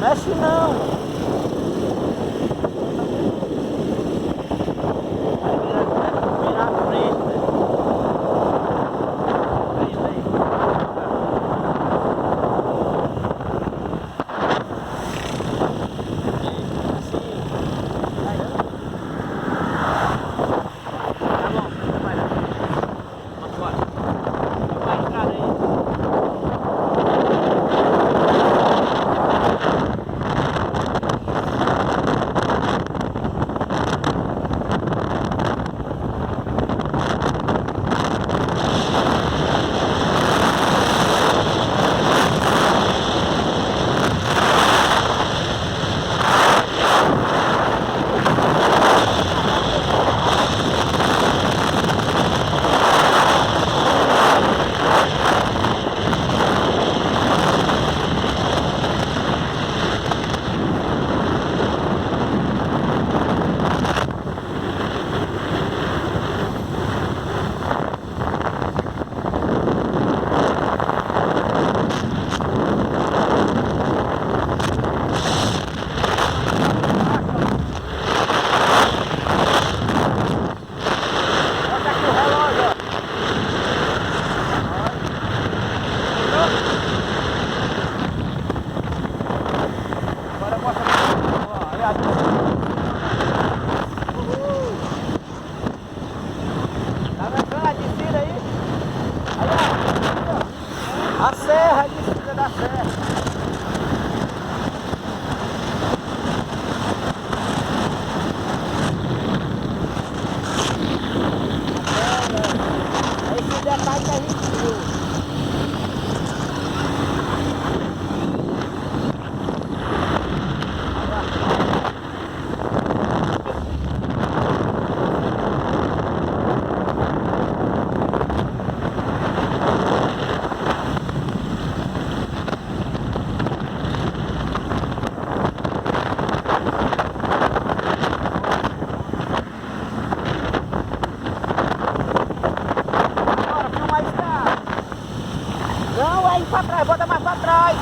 Mexe não. Vira a frente, né? Aí. Assim. Aí, ó. Tá bom, vai lá. Vamos embora. Vai a estrada aí. A serra, a descida da serra. Esse detalhe que a gente viu. Não, é ir pra trás, bota mais pra trás.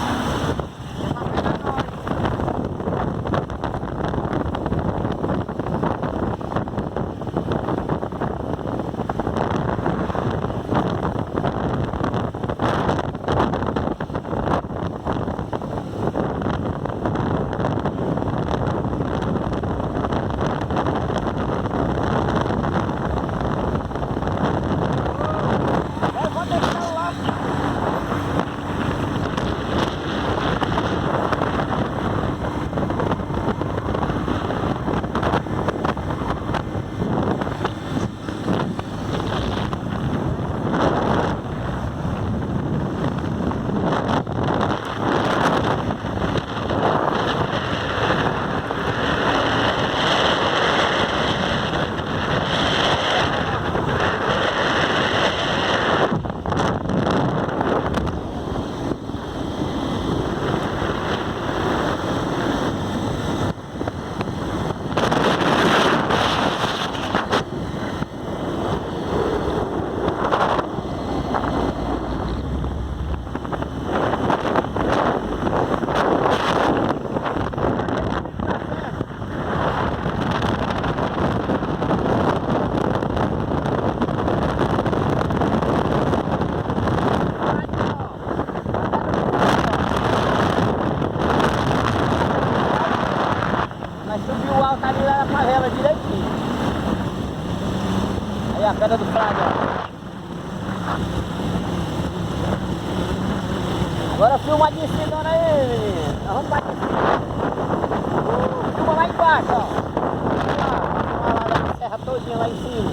Subiu o alto ali lá na favela direitinho. Aí a pedra do Flávio, ó. Agora filma de cima aí, menino. Nós vamos pra de cima. Filma lá embaixo, ó. Olha lá a serra todinha lá em cima.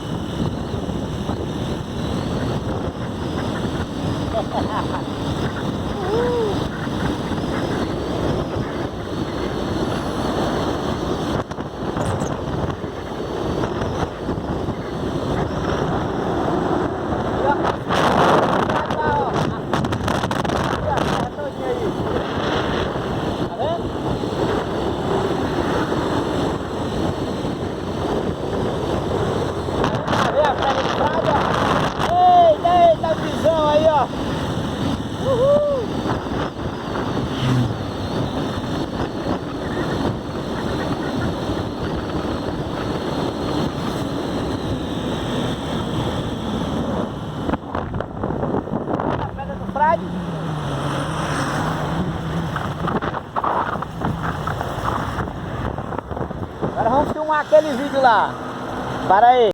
verdade. Agora vamos filmar aquele vídeo lá. Para aí.